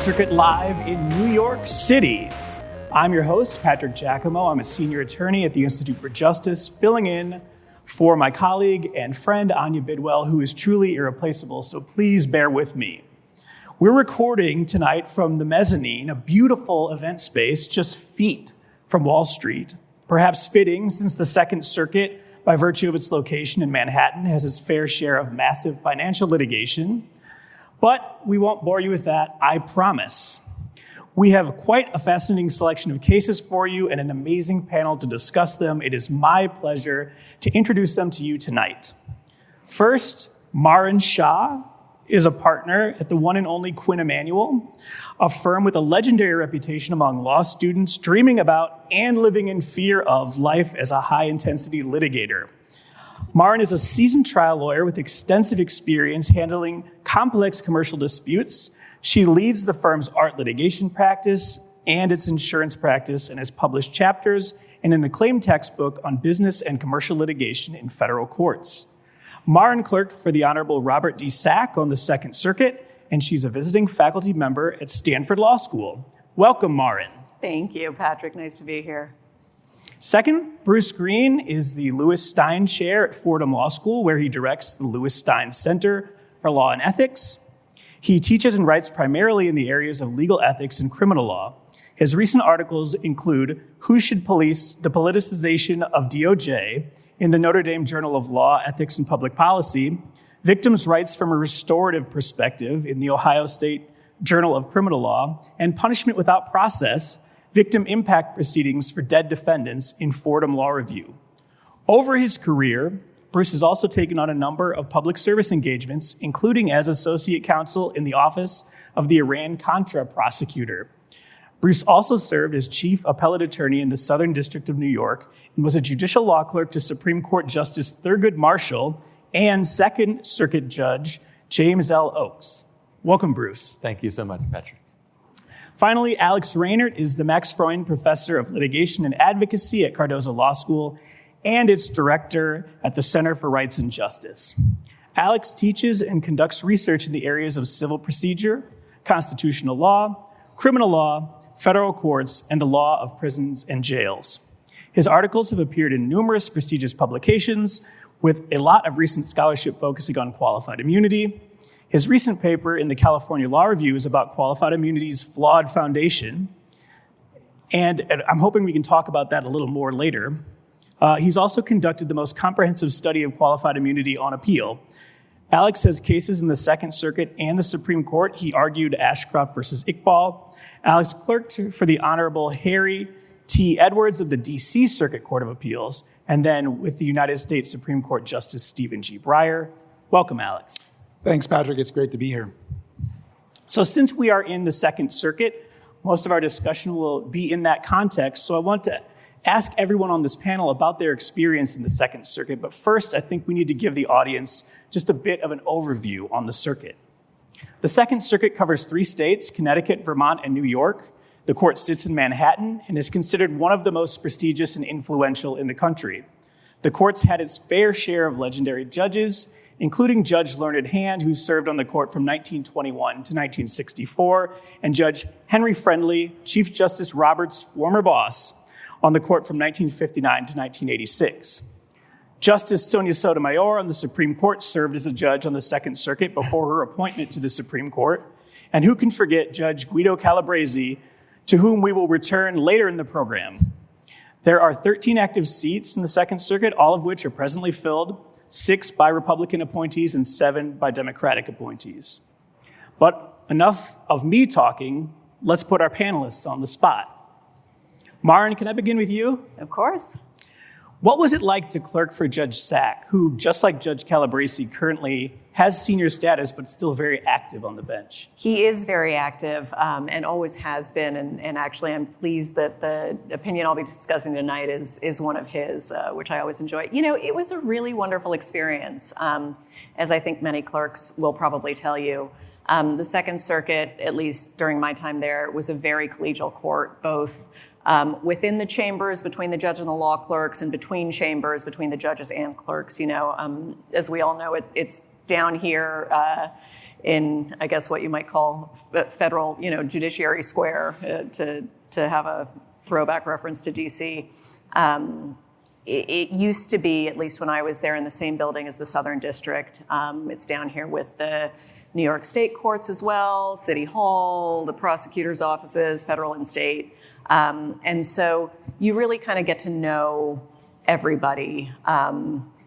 Circuit live in New York City. I'm your host, Patrick Jaicomo. I'm a senior attorney at the Institute for Justice, filling in for my colleague and friend, Anya Bidwell, who is truly irreplaceable, so please bear with me. We're recording tonight from the mezzanine, a beautiful event space just feet from Wall Street. Perhaps fitting, since the Second Circuit, by virtue of its location in Manhattan, has its fair share of massive financial litigation. But we won't bore you with that, I promise. We have quite a fascinating selection of cases for you and an amazing panel to discuss them. It is my pleasure to introduce them to you tonight. First, Maaren Shah is a partner at the one and only Quinn Emanuel, a firm with a legendary reputation among law students dreaming about and living in fear of life as a high-intensity litigator. Maaren is a seasoned trial lawyer with extensive experience handling complex commercial disputes. She leads the firm's art litigation practice and its insurance practice and has published chapters in an acclaimed textbook on business and commercial litigation in federal courts. Maaren clerked for the Honorable Robert D. Sack on the Second Circuit, and she's a visiting faculty member at Stanford Law School. Welcome, Maaren. Thank you, Patrick. Nice to be here. Second, Bruce Green is the Lewis Stein Chair at Fordham Law School, where he directs the Lewis Stein Center for Law and Ethics. He teaches and writes primarily in the areas of legal ethics and criminal law. His recent articles include Who Should Police the Politicization of DOJ in the Notre Dame Journal of Law, Ethics, and Public Policy, Victims' Rights from a Restorative Perspective in the Ohio State Journal of Criminal Law, and Punishment Without Process, Victim Impact Proceedings for Dead Defendants in Fordham Law Review. Over his career, Bruce has also taken on a number of public service engagements, including as associate counsel in the office of the Iran-Contra prosecutor. Bruce also served as chief appellate attorney in the Southern District of New York and was a judicial law clerk to Supreme Court Justice Thurgood Marshall and Second Circuit Judge James L. Oaks. Welcome, Bruce. Thank you so much, Patrick. Finally, Alex Reinert is the Max Freund Professor of Litigation and Advocacy at Cardozo Law School and its director at the Center for Rights and Justice. Alex teaches and conducts research in the areas of civil procedure, constitutional law, criminal law, federal courts, and the law of prisons and jails. His articles have appeared in numerous prestigious publications, with a lot of recent scholarship focusing on qualified immunity. His recent paper in the California Law Review is about qualified immunity's flawed foundation, and I'm hoping we can talk about that a little more later. He's also conducted the most comprehensive study of qualified immunity on appeal. Alex has cases in the Second Circuit and the Supreme Court. He argued Ashcroft versus Iqbal. Alex clerked for the Honorable Harry T. Edwards of the D.C. Circuit Court of Appeals, and then with the United States Supreme Court Justice Stephen G. Breyer. Welcome, Alex. Thanks, Patrick. It's great to be here. So since we are in the Second Circuit, most of our discussion will be in that context. So I want to ask everyone on this panel about their experience in the Second Circuit. But first, I think we need to give the audience just a bit of an overview on the circuit. The Second Circuit covers 3 states, Connecticut, Vermont, and New York. The court sits in Manhattan and is considered one of the most prestigious and influential in the country. The court's had its fair share of legendary judges, including Judge Learned Hand, who served on the court from 1921 to 1964, and Judge Henry Friendly, Chief Justice Roberts' former boss, on the court from 1959 to 1986. Justice Sonia Sotomayor on the Supreme Court served as a judge on the Second Circuit before her appointment to the Supreme Court. And who can forget Judge Guido Calabresi, to whom we will return later in the program. There are 13 active seats in the Second Circuit, all of which are presently filled, 6 by Republican appointees and 7 by Democratic appointees. But enough of me talking, let's put our panelists on the spot. Maaren, can I begin with you? Of course. What was it like to clerk for Judge Sack, who, just like Judge Calabresi, currently has senior status but still very active on the bench? He is very active and always has been, and actually I'm pleased that the opinion I'll be discussing tonight is one of his, which I always enjoy. You know, it was a really wonderful experience, as I think many clerks will probably tell you. The Second Circuit, at least during my time there, was a very collegial court, both within the chambers, between the judge and the law clerks, and between chambers, between the judges and clerks. You know, as we all know, it's down here in I guess what you might call federal, Judiciary Square, to have a throwback reference to DC. It used to be, at least when I was there, in the same building as the Southern District. It's down here with the New York State courts as well, City Hall, the prosecutor's offices, federal and state. And so you really kind of get to know everybody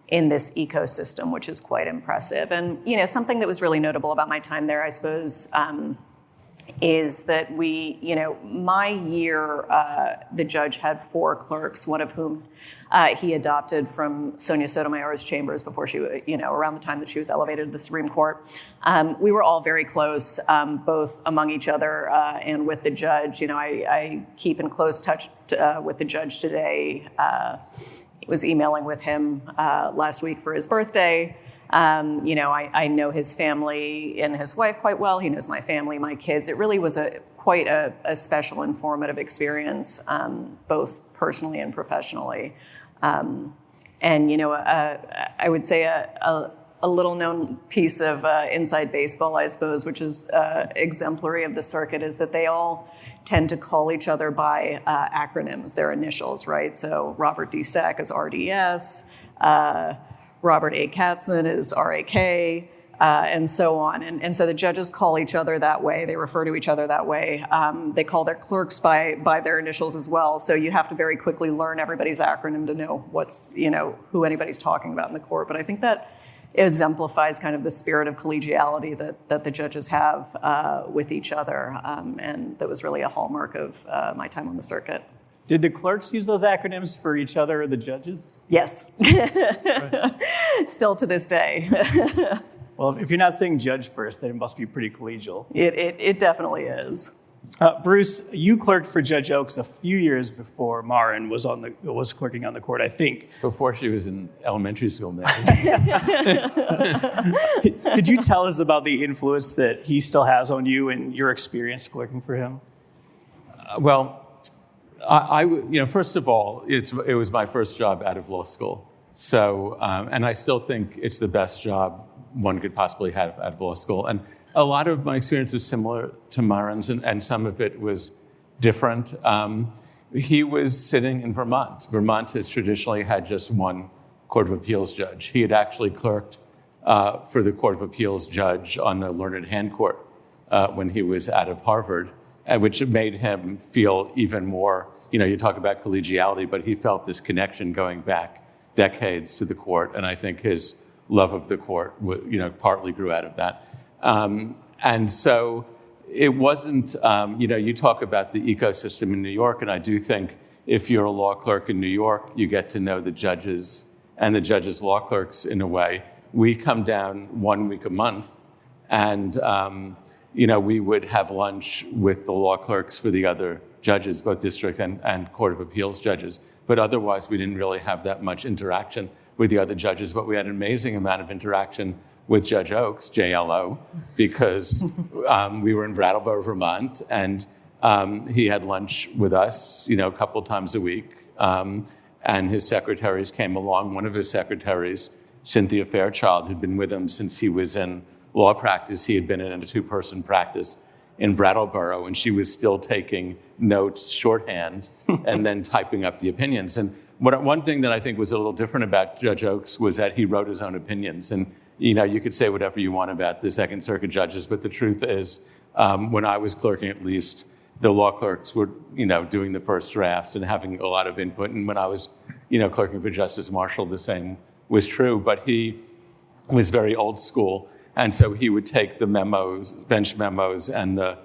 in this ecosystem, which is quite impressive. And, something that was really notable about my time there, I suppose, is that my year, the judge had 4 clerks, one of whom he adopted from Sonia Sotomayor's chambers before she, around the time that she was elevated to the Supreme Court. We were all very close, both among each other and with the judge. I keep in close touch with the judge today. Was emailing with him last week for his birthday. I know his family and his wife quite well. He knows my family, my kids. It really was quite a special, informative experience, both personally and professionally. I would say a little known piece of inside baseball, I suppose, which is exemplary of the circuit, is that they all tend to call each other by acronyms, their initials, right? So Robert D. Sack is RDS, Robert A. Katzman is RAK, and so on. And so the judges call each other that way. They refer to each other that way. They call their clerks by their initials as well. So you have to very quickly learn everybody's acronym to know who anybody's talking about in the court. But I think that exemplifies kind of the spirit of collegiality that the judges have with each other. And that was really a hallmark of my time on the circuit. Did the clerks use those acronyms for each other or the judges? Yes. Still to this day. Well, if you're not saying judge first, then it must be pretty collegial. It definitely is. Bruce, you clerked for Judge Oaks a few years before Maaren was clerking on the court, I think. Before she was in elementary school, maybe. Could you tell us about the influence that he still has on you and your experience clerking for him? First of all, it was my first job out of law school. So, and I still think it's the best job one could possibly have out of law school. And a lot of my experience was similar to Maaren's, and some of it was different. He was sitting in Vermont. Vermont has traditionally had just one Court of Appeals judge. He had actually clerked for the Court of Appeals judge on the Learned Hand Court when he was out of Harvard, which made him feel even more, you talk about collegiality, but he felt this connection going back decades to the court, and I think his love of the court, partly grew out of that. And so it wasn't, you talk about the ecosystem in New York, and I do think if you're a law clerk in New York, you get to know the judges and the judges' law clerks in a way. We come down 1 week a month, and we would have lunch with the law clerks for the other judges, both district and Court of Appeals judges. But otherwise, we didn't really have that much interaction with the other judges. But we had an amazing amount of interaction with Judge Oaks, JLO, because we were in Brattleboro, Vermont, and he had lunch with us, a couple times a week. And his secretaries came along. One of his secretaries, Cynthia Fairchild, had been with him since he was in law practice. He had been in a 2-person practice in Brattleboro, and she was still taking notes, shorthand, and then typing up the opinions. And one thing that I think was a little different about Judge Oaks was that he wrote his own opinions. And, you could say whatever you want about the Second Circuit judges, but the truth is, when I was clerking at least, the law clerks were, doing the first drafts and having a lot of input. And when I was, clerking for Justice Marshall, the same was true. But he was very old school. And so he would take the memos, bench memos, and the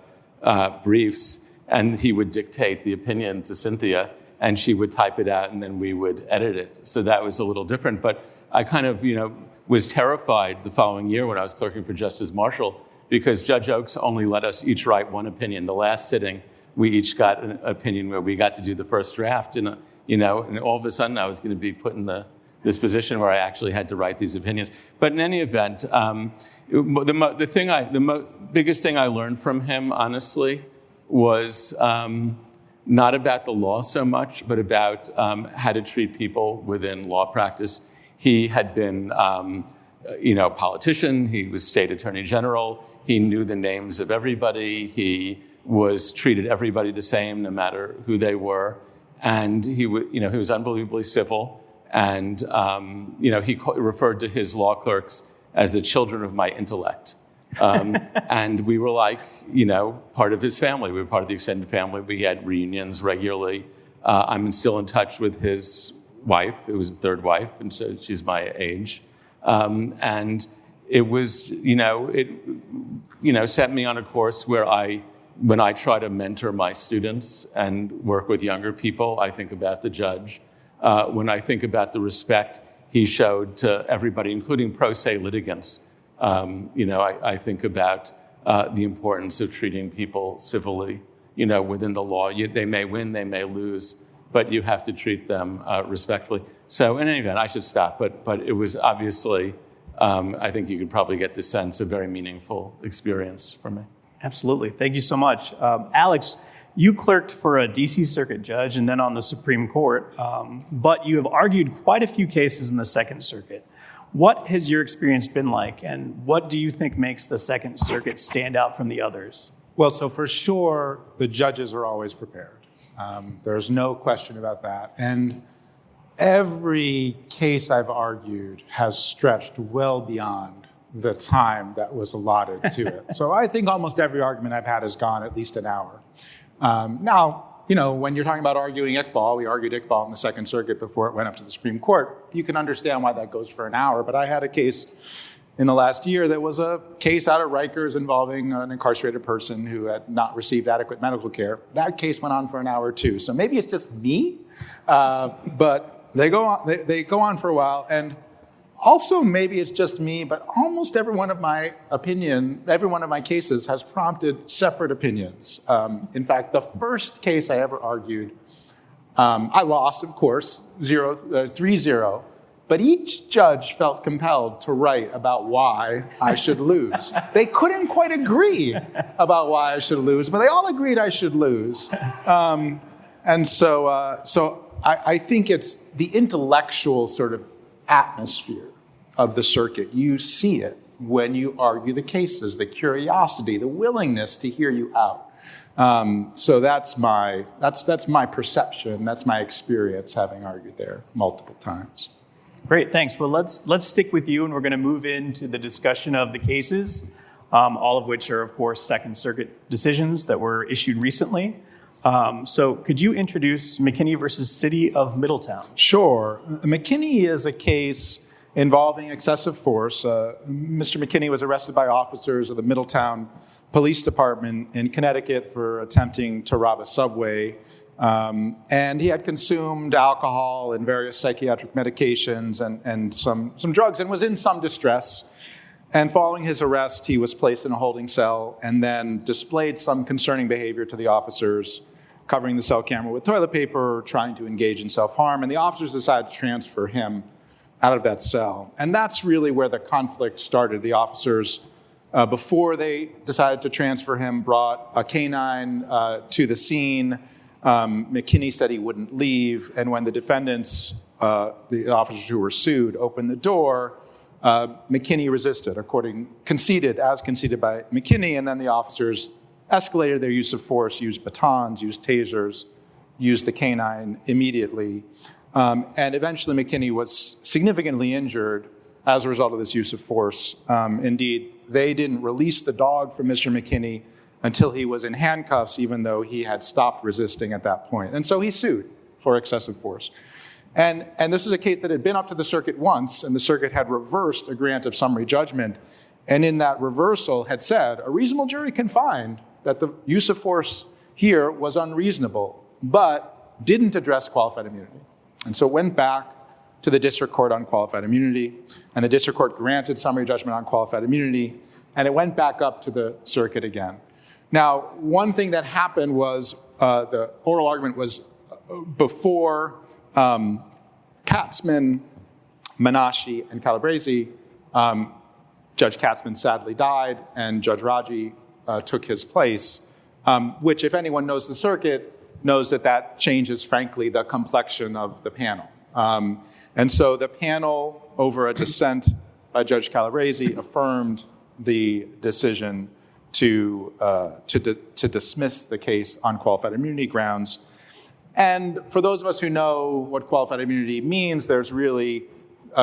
briefs, and he would dictate the opinion to Cynthia, and she would type it out, and then we would edit it. So that was a little different. But I kind of, was terrified the following year when I was clerking for Justice Marshall, because Judge Oaks only let us each write one opinion. The last sitting, we each got an opinion where we got to do the first draft, and and all of a sudden I was going to be put in this position where I actually had to write these opinions. But in any event, the biggest thing I learned from him, honestly, was not about the law so much, but about how to treat people within law practice. He had been politician. He was state attorney general. He knew the names of everybody. He was treated everybody the same, no matter who they were. And he was unbelievably civil. And, he referred to his law clerks as the children of my intellect. And we were like, part of his family. We were part of the extended family. We had reunions regularly. I'm still in touch with his wife. It was a third wife, and so she's my age. And it was, set me on a course where when I try to mentor my students and work with younger people, I think about the judge. When I think about the respect he showed to everybody, including pro se litigants, I think about the importance of treating people civilly, within the law. They may win, they may lose, but you have to treat them respectfully. So in any event, I should stop, but it was obviously, I think you could probably get the sense, a very meaningful experience for me. Absolutely. Thank you so much. Alex, you clerked for a D.C. Circuit judge and then on the Supreme Court, but you have argued quite a few cases in the Second Circuit. What has your experience been like, and what do you think makes the Second Circuit stand out from the others? Well, so for sure, the judges are always prepared. There's no question about that. And every case I've argued has stretched well beyond the time that was allotted to it. So I think almost every argument I've had has gone at least an hour. Now, when you're talking about arguing Iqbal, we argued Iqbal in the Second Circuit before it went up to the Supreme Court. You can understand why that goes for an hour. But I had a case in the last year that was a case out of Rikers involving an incarcerated person who had not received adequate medical care. That case went on for an hour too. So maybe it's just me, but they go on for a while. And also, maybe it's just me, but almost every one of my cases has prompted separate opinions. In fact, the first case I ever argued, I lost, of course, 3-0, but each judge felt compelled to write about why I should lose. They couldn't quite agree about why I should lose, but they all agreed I should lose. And so I think it's the intellectual sort of atmosphere of the circuit. You see it when you argue the cases, the curiosity, the willingness to hear you out. So that's my perception, that's my experience having argued there multiple times. Great, thanks. Well, let's stick with you, and we're going to move into the discussion of the cases, all of which are, of course, Second Circuit decisions that were issued recently. So could you introduce McKinney versus City of Middletown? Sure. McKinney is a case involving excessive force. Mr. McKinney was arrested by officers of the Middletown Police Department in Connecticut for attempting to rob a subway. And he had consumed alcohol and various psychiatric medications and some drugs and was in some distress. And following his arrest, he was placed in a holding cell and then displayed some concerning behavior to the officers, covering the cell camera with toilet paper, trying to engage in self-harm. And the officers decided to transfer him out of that cell. And that's really where the conflict started. The officers, before they decided to transfer him, brought a canine to the scene. McKinney said he wouldn't leave. And when the defendants, the officers who were sued, opened the door, McKinney resisted, conceded by McKinney, and then the officers escalated their use of force, used batons, used tasers, used the canine immediately. And eventually McKinney was significantly injured as a result of this use of force. Indeed, they didn't release the dog from Mr. McKinney until he was in handcuffs, even though he had stopped resisting at that point. And so he sued for excessive force. And this is a case that had been up to the circuit once, and the circuit had reversed a grant of summary judgment. And in that reversal had said, a reasonable jury can find that the use of force here was unreasonable, but didn't address qualified immunity. And so it went back to the district court on qualified immunity, and the district court granted summary judgment on qualified immunity, and it went back up to the circuit again. Now, one thing that happened was the oral argument was before Katzman, Menashe, and Calabresi. Judge Katzman sadly died, and Judge Raji took his place, which, if anyone knows the circuit, knows that changes, frankly, the complexion of the panel. And so the panel, over a dissent by Judge Calabresi affirmed the decision to dismiss the case on qualified immunity grounds. And for those of us who know what qualified immunity means, there's really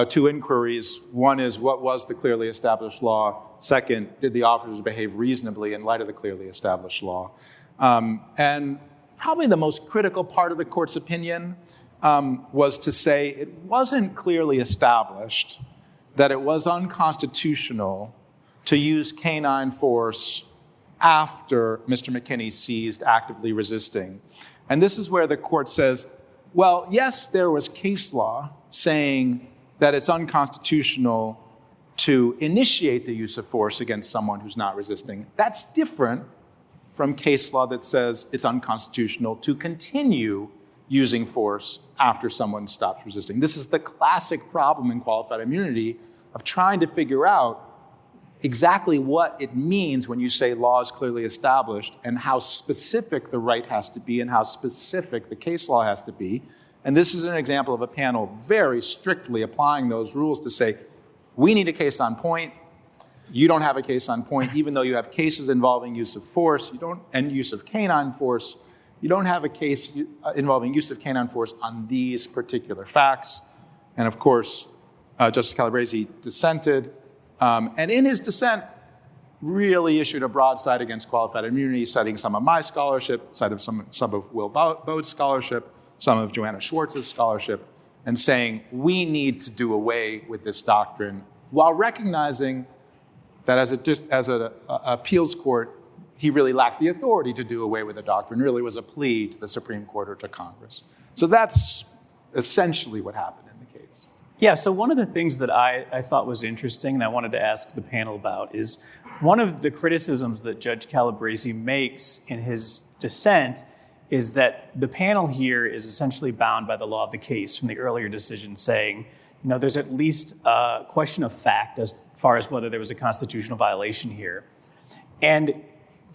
two inquiries. One is, what was the clearly established law? Second, did the officers behave reasonably in light of the clearly established law? And probably the most critical part of the court's opinion was to say it wasn't clearly established that it was unconstitutional to use canine force after Mr. McKinney ceased actively resisting. And this is where the court says, well, yes, there was case law saying that it's unconstitutional to initiate the use of force against someone who's not resisting. That's different from case law that says it's unconstitutional to continue using force after someone stops resisting. This is the classic problem in qualified immunity of trying to figure out exactly what it means when you say law is clearly established and how specific the right has to be and how specific the case law has to be. And this is an example of a panel very strictly applying those rules to say, we need a case on point. You don't have a case on point, even though you have cases involving use of force and use of canine force. You don't have a case involving use of canine force on these particular facts. And of course, Justice Calabresi dissented. And in his dissent, really issued a broadside against qualified immunity, citing some of my scholarship, citing some of Will Boat's scholarship, some of Joanna Schwartz's scholarship, and saying we need to do away with this doctrine while recognizing that as an appeals court, he really lacked the authority to do away with the doctrine. It really was a plea to the Supreme Court or to Congress. So that's essentially what happened in the case. Yeah, so one of the things that I thought was interesting and I wanted to ask the panel about is one of the criticisms that Judge Calabresi makes in his dissent is that the panel here is essentially bound by the law of the case from the earlier decision saying, there's at least a question of fact as far as whether there was a constitutional violation here. And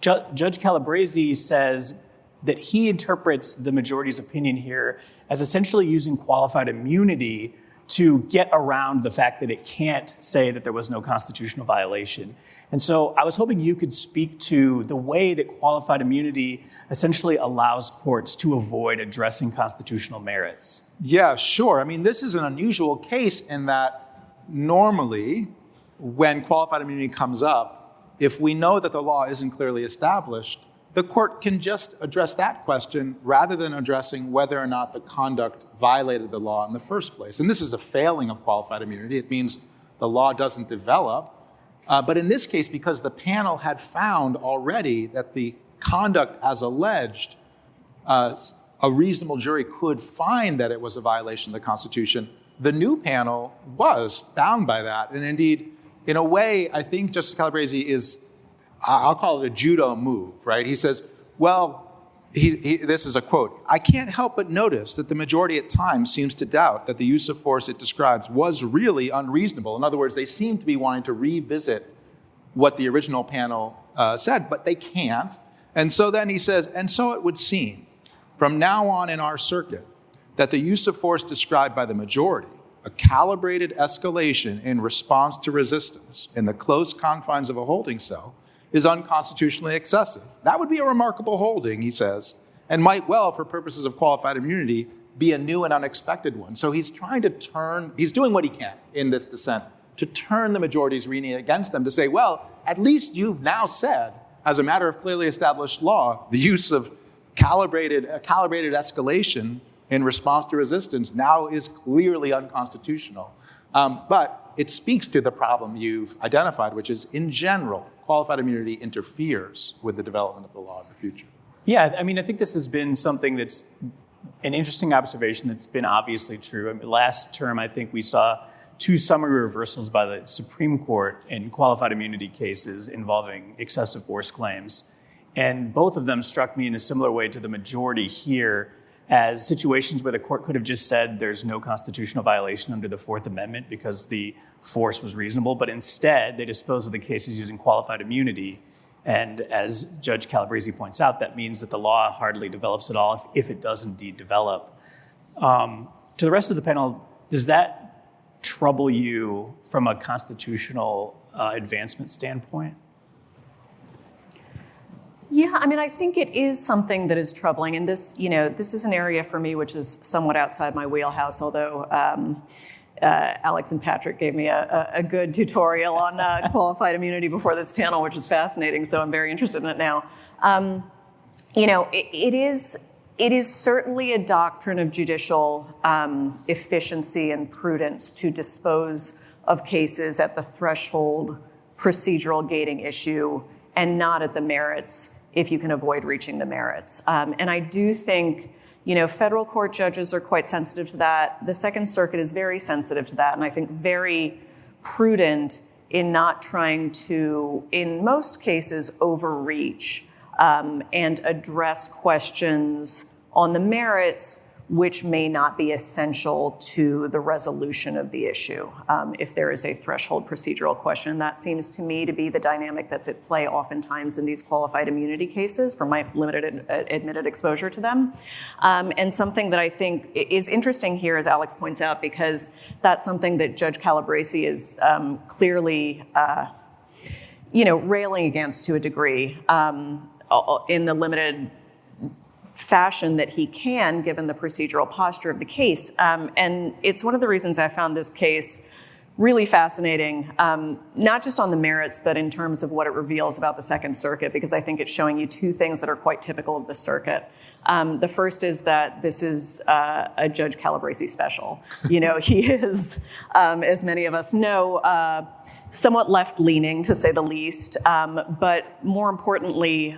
Judge Calabresi says that he interprets the majority's opinion here as essentially using qualified immunity to get around the fact that it can't say that there was no constitutional violation. And so I was hoping you could speak to the way that qualified immunity essentially allows courts to avoid addressing constitutional merits. Yeah, sure. I mean, this is an unusual case in that normally when qualified immunity comes up, if we know that the law isn't clearly established, the court can just address that question rather than addressing whether or not the conduct violated the law in the first place. And this is a failing of qualified immunity. It means the law doesn't develop. But in this case, because the panel had found already that the conduct as alleged, a reasonable jury could find that it was a violation of the Constitution, the new panel was bound by that. And indeed, in a way, I think Justice Calabresi is, I'll call it a judo move, right? He says, well, this is a quote, "I can't help but notice that the majority at times seems to doubt that the use of force it describes was really unreasonable." In other words, they seem to be wanting to revisit what the original panel said, but they can't. And so then he says, "And so it would seem from now on in our circuit that the use of force described by the majority, a calibrated escalation in response to resistance in the close confines of a holding cell, is unconstitutionally excessive." That would be a remarkable holding, he says, and might well, for purposes of qualified immunity, be a new and unexpected one. So he's trying to he's doing what he can in this dissent to turn the majority's reading against them to say, well, at least you've now said, as a matter of clearly established law, the use of calibrated escalation in response to resistance now is clearly unconstitutional. But it speaks to the problem you've identified, which is, in general, qualified immunity interferes with the development of the law in the future. Yeah, I mean, I think this has been something that's an interesting observation that's been obviously true. I mean, last term, I think we saw 2 summary reversals by the Supreme Court in qualified immunity cases involving excessive force claims. And both of them struck me in a similar way to the majority here as situations where the court could have just said there's no constitutional violation under the Fourth Amendment because the force was reasonable, but instead they disposed of the cases using qualified immunity. And as Judge Calabresi points out, that means that the law hardly develops at all if it does indeed develop. To the rest of the panel, does that trouble you from a constitutional advancement standpoint? Yeah, I mean, I think it is something that is troubling, and this is an area for me which is somewhat outside my wheelhouse. Although Alex and Patrick gave me a good tutorial on qualified immunity before this panel, which was fascinating. So I'm very interested in it now. It is certainly a doctrine of judicial efficiency and prudence to dispose of cases at the threshold procedural gating issue and not at the merits, if you can avoid reaching the merits. And I do think, federal court judges are quite sensitive to that. The Second Circuit is very sensitive to that, and I think very prudent in not trying to, in most cases, overreach and address questions on the merits which may not be essential to the resolution of the issue. If there is a threshold procedural question, that seems to me to be the dynamic that's at play oftentimes in these qualified immunity cases from my limited admitted exposure to them. And something that I think is interesting here, as Alex points out, because that's something that Judge Calabresi is clearly railing against to a degree in the limited fashion that he can, given the procedural posture of the case. And it's one of the reasons I found this case really fascinating, not just on the merits, but in terms of what it reveals about the Second Circuit, because I think it's showing you two things that are quite typical of the circuit. The first is that this is a Judge Calabresi special. He is, as many of us know, somewhat left-leaning, to say the least, but more importantly,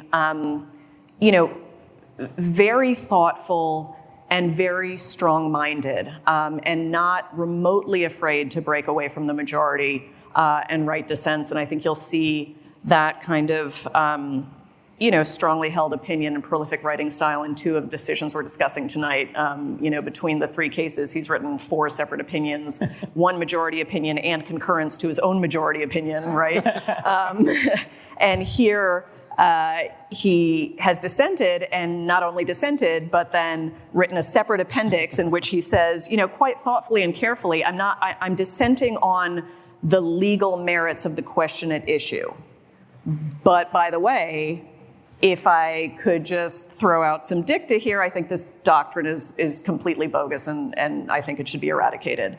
very thoughtful and very strong-minded, and not remotely afraid to break away from the majority and write dissents. And I think you'll see that kind of, strongly held opinion and prolific writing style in two of the decisions we're discussing tonight. Between the three cases, he's written 4 separate opinions, one majority opinion and concurrence to his own majority opinion, right? And here, he has dissented, and not only dissented, but then written a separate appendix in which he says, quite thoughtfully and carefully, I'm dissenting on the legal merits of the question at issue. But by the way, if I could just throw out some dicta here, I think this doctrine is completely bogus, and I think it should be eradicated,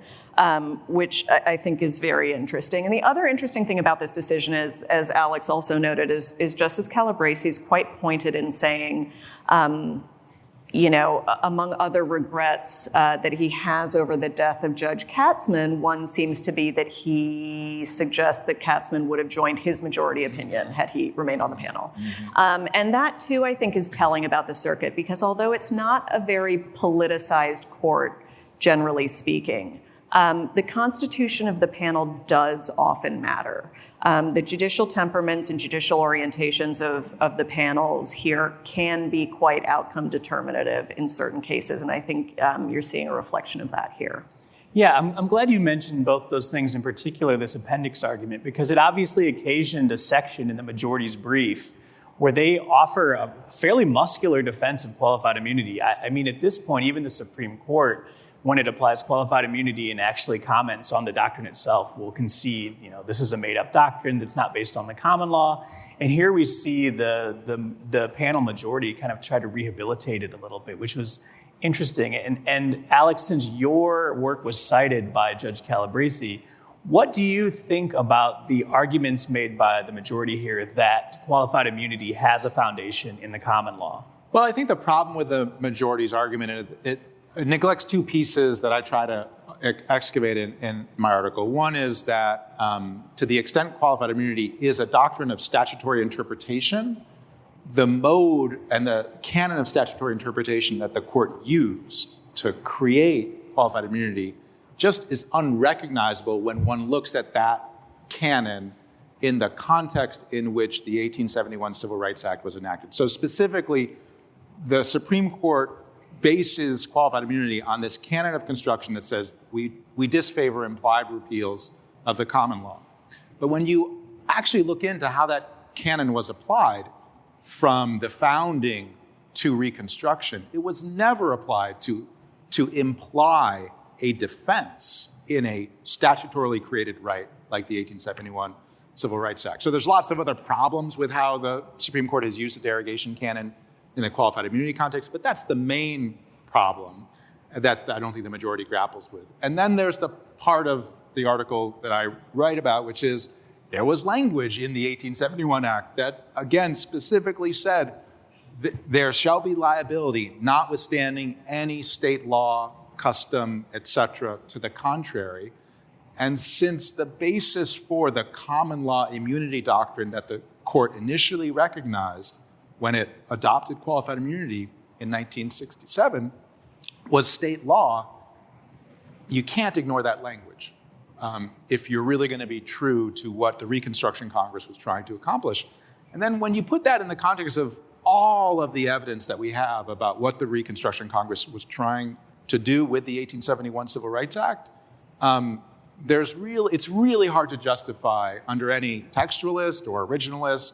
which I think is very interesting. And the other interesting thing about this decision is, as Alex also noted, is Justice Calabresi is quite pointed in saying, among other regrets that he has over the death of Judge Katzmann, one seems to be that he suggests that Katzmann would have joined his majority opinion had he remained on the panel. Mm-hmm. And that, too, I think is telling about the circuit, because although it's not a very politicized court, generally speaking, the constitution of the panel does often matter. The judicial temperaments and judicial orientations of the panels here can be quite outcome determinative in certain cases, and I think you're seeing a reflection of that here. Yeah, I'm glad you mentioned both those things, in particular this appendix argument, because it obviously occasioned a section in the majority's brief where they offer a fairly muscular defense of qualified immunity. I mean, at this point, even the Supreme Court, when it applies qualified immunity and actually comments on the doctrine itself, will concede, this is a made-up doctrine that's not based on the common law. And here we see the panel majority kind of try to rehabilitate it a little bit, which was interesting. And Alex, since your work was cited by Judge Calabresi, what do you think about the arguments made by the majority here that qualified immunity has a foundation in the common law? Well, I think the problem with the majority's argument is it neglects 2 pieces that I try to excavate in my article. One is that to the extent qualified immunity is a doctrine of statutory interpretation, the mode and the canon of statutory interpretation that the court used to create qualified immunity just is unrecognizable when one looks at that canon in the context in which the 1871 Civil Rights Act was enacted. So specifically, the Supreme Court bases qualified immunity on this canon of construction that says we disfavor implied repeals of the common law. But when you actually look into how that canon was applied from the founding to Reconstruction, it was never applied to imply a defense in a statutorily created right like the 1871 Civil Rights Act. So there's lots of other problems with how the Supreme Court has used the derogation canon in the qualified immunity context, but that's the main problem that I don't think the majority grapples with. And then there's the part of the article that I write about, which is there was language in the 1871 Act that, again, specifically said there shall be liability notwithstanding any state law, custom, etc., to the contrary. And since the basis for the common law immunity doctrine that the court initially recognized when it adopted qualified immunity in 1967 was state law, you can't ignore that language if you're really going to be true to what the Reconstruction Congress was trying to accomplish. And then when you put that in the context of all of the evidence that we have about what the Reconstruction Congress was trying to do with the 1871 Civil Rights Act, it's really hard to justify under any textualist or originalist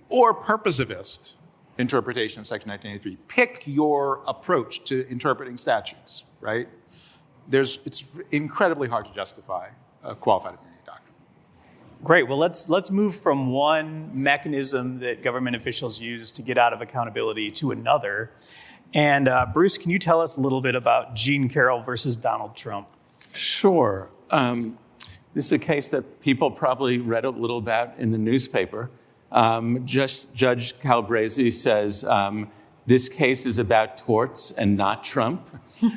or purposivist interpretation of Section 1983. Pick your approach to interpreting statutes, right? It's incredibly hard to justify a qualified immunity doctrine. Great. Well, let's move from one mechanism that government officials use to get out of accountability to another. And Bruce, can you tell us a little bit about Jean Carroll versus Donald Trump? Sure. This is a case that people probably read a little about in the newspaper. Judge Calabresi says, this case is about torts and not Trump,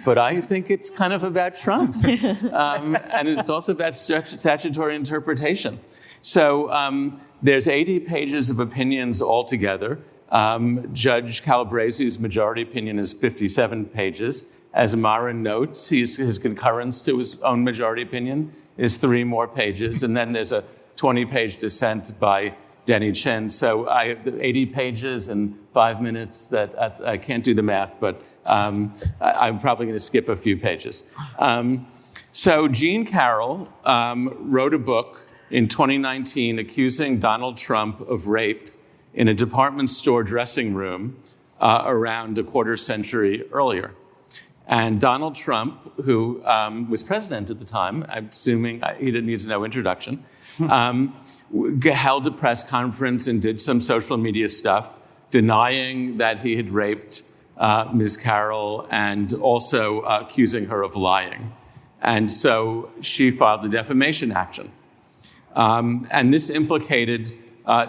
but I think it's kind of about Trump. And it's also about statutory interpretation. So there's 80 pages of opinions altogether. Judge Calabresi's majority opinion is 57 pages. As Maaren notes, his concurrence to his own majority opinion is 3 more pages. And then there's a 20-page dissent by Denny Chin. So I have 80 pages in 5 minutes that I can't do the math, but I'm probably going to skip a few pages. So Jean Carroll wrote a book in 2019 accusing Donald Trump of rape in a department store dressing room around a quarter century earlier. And Donald Trump, who was president at the time, I'm assuming he needs no introduction, held a press conference and did some social media stuff denying that he had raped Ms. Carroll and also accusing her of lying. And so she filed a defamation action. And this implicated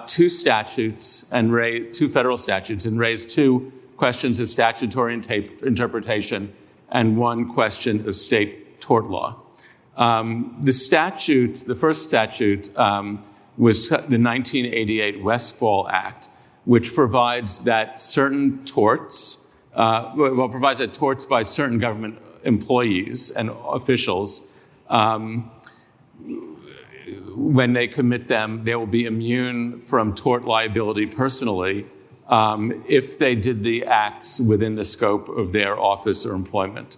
2 statutes and two federal statutes and raised 2 questions of statutory interpretation and 1 question of state tort law. The first statute was the 1988 Westfall Act, which provides that certain torts, provides that torts by certain government employees and officials, when they commit them, they will be immune from tort liability personally if they did the acts within the scope of their office or employment.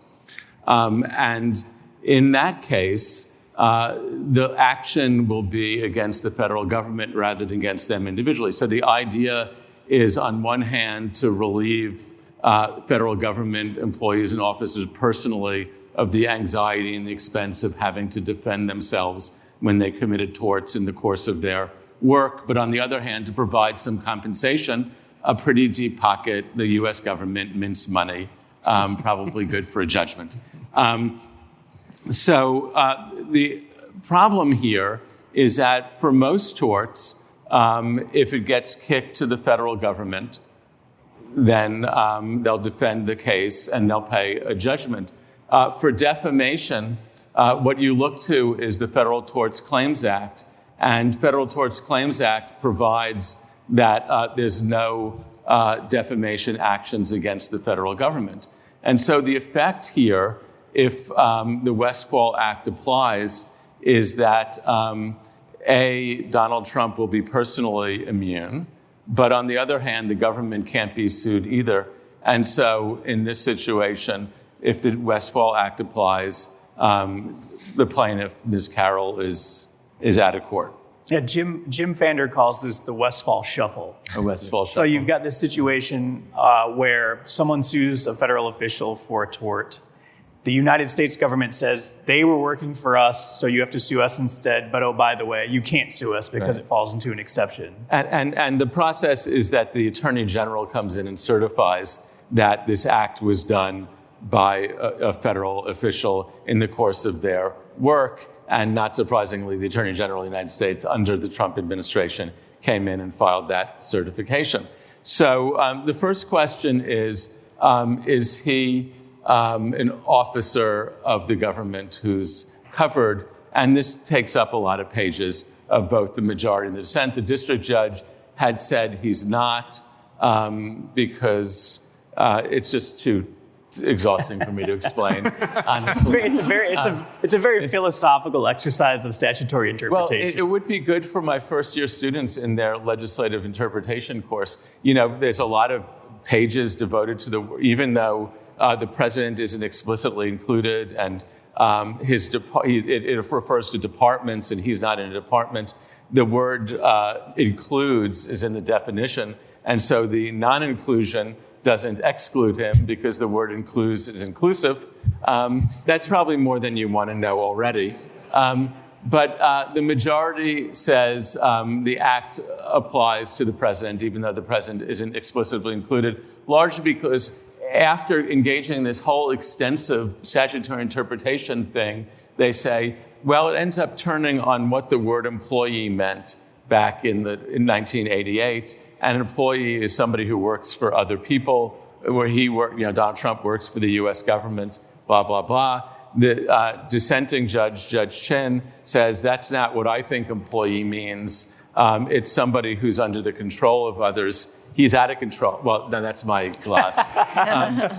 And in that case, the action will be against the federal government rather than against them individually. So the idea is, on one hand, to relieve federal government employees and officers personally of the anxiety and the expense of having to defend themselves when they committed torts in the course of their work. But on the other hand, to provide some compensation, a pretty deep pocket, the U.S. government mints money, probably good for a judgment. So the problem here is that for most torts, if it gets kicked to the federal government, then they'll defend the case and they'll pay a judgment. For defamation, what you look to is the Federal Torts Claims Act, and Federal Torts Claims Act provides that there's no defamation actions against the federal government. And so the effect here, if the Westfall Act applies, is that Donald Trump will be personally immune, but on the other hand, the government can't be sued either. And so in this situation, if the Westfall Act applies, the plaintiff, Ms. Carroll, is out of court. Yeah, Jim Fander calls this the Westfall Shuffle. A Westfall Shuffle. So you've got this situation where someone sues a federal official for a tort, The United States government says they were working for us, so you have to sue us instead. But oh, by the way, you can't sue us because it falls into an exception. And the process is that the Attorney General comes in and certifies that this act was done by a federal official in the course of their work. And not surprisingly, the Attorney General of the United States under the Trump administration came in and filed that certification. So the first question is he an officer of the government who's covered? And this takes up a lot of pages of both the majority and the dissent. The district judge had said he's not because it's just too exhausting for me to explain, honestly. It's a very philosophical exercise of statutory interpretation. Well, it would be good for my first-year students in their legislative interpretation course. You know, there's a lot of pages devoted to even though the president isn't explicitly included, and it refers to departments, and he's not in a department. The word includes is in the definition, and so the non-inclusion doesn't exclude him because the word includes is inclusive. That's probably more than you want to know already. But the majority says the act applies to the president, even though the president isn't explicitly included, largely because after engaging in this whole extensive statutory interpretation thing, they say, well, it ends up turning on what the word employee meant back in 1988. And an employee is somebody who works for other people, where Donald Trump works for the U.S. government, blah, blah, blah. The dissenting judge, Judge Chin, says that's not what I think employee means. It's somebody who's under the control of others. He's out of control. Well, no, that's my gloss.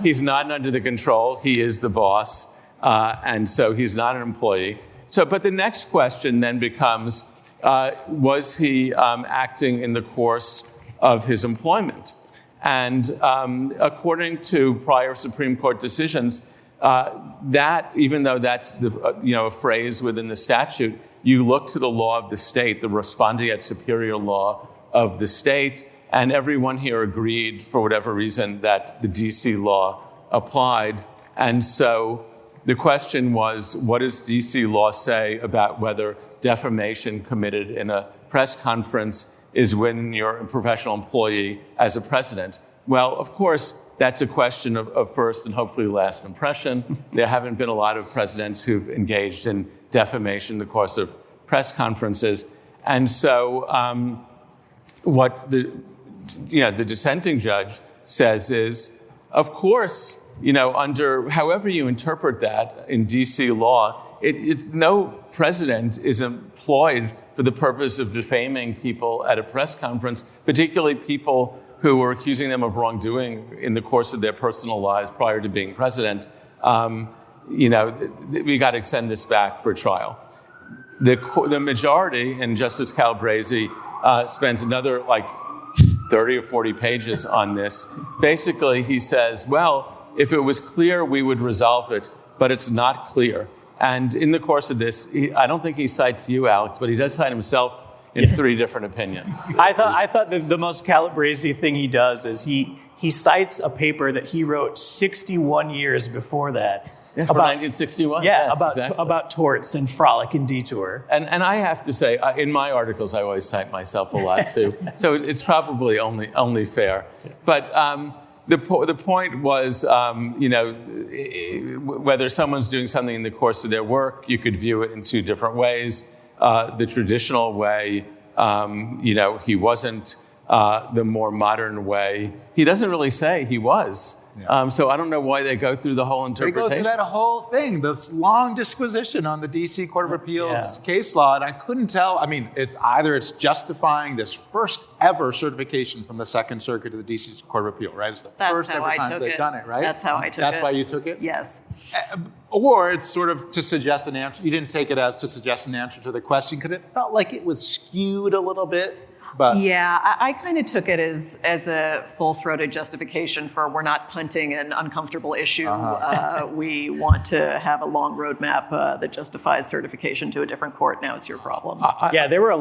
He's not under the control. He is the boss. And so he's not an employee. But the next question then becomes, was he acting in the course of his employment? And according to prior Supreme Court decisions, that, even though that's a phrase within the statute, you look to the law of the state, the respondeat superior law of the state, and everyone here agreed, for whatever reason, that the D.C. law applied. And so the question was, what does D.C. law say about whether defamation committed in a press conference is when you're a professional employee as a president? Well, of course, that's a question of first and hopefully last impression. There haven't been a lot of presidents who've engaged in defamation in the course of press conferences. And so what the dissenting judge says is, of course, under however you interpret that in D.C. law, no president is employed for the purpose of defaming people at a press conference, particularly people who were accusing them of wrongdoing in the course of their personal lives prior to being president. We got to send this back for trial. The majority, and Justice Calabresi spends another 30 or 40 pages on this. Basically, he says, well, if it was clear, we would resolve it, but it's not clear. And in the course of this, I don't think he cites you, Alex, but he does cite himself in 3 different opinions. I thought the most Calabresi thing he does is he cites a paper that he wrote 61 years before that. Yeah, about 1961? Yeah, yes, about torts and frolic and detour. And I have to say, in my articles, I always cite myself a lot, too. So it's probably only fair. But the point was, whether someone's doing something in the course of their work, you could view it in 2 different ways. The traditional way, he wasn't. The more modern way, he doesn't really say he was. Yeah. So I don't know why they go through the whole interpretation. They go through that whole thing, this long disquisition on the D.C. Court of Appeals case law, and I couldn't tell. I mean, it's justifying this first ever certification from the Second Circuit to the D.C. Court of Appeal, right? It's the first ever time they've done it, right? That's how I took it. That's why you took it? Yes. Or it's sort of to suggest an answer. You didn't take it as to suggest an answer to the question because it felt like it was skewed a little bit. But yeah, I kind of took it as a full-throated justification for we're not punting an uncomfortable issue. We want to have a long roadmap that justifies certification to a different court. Now it's your problem. There were a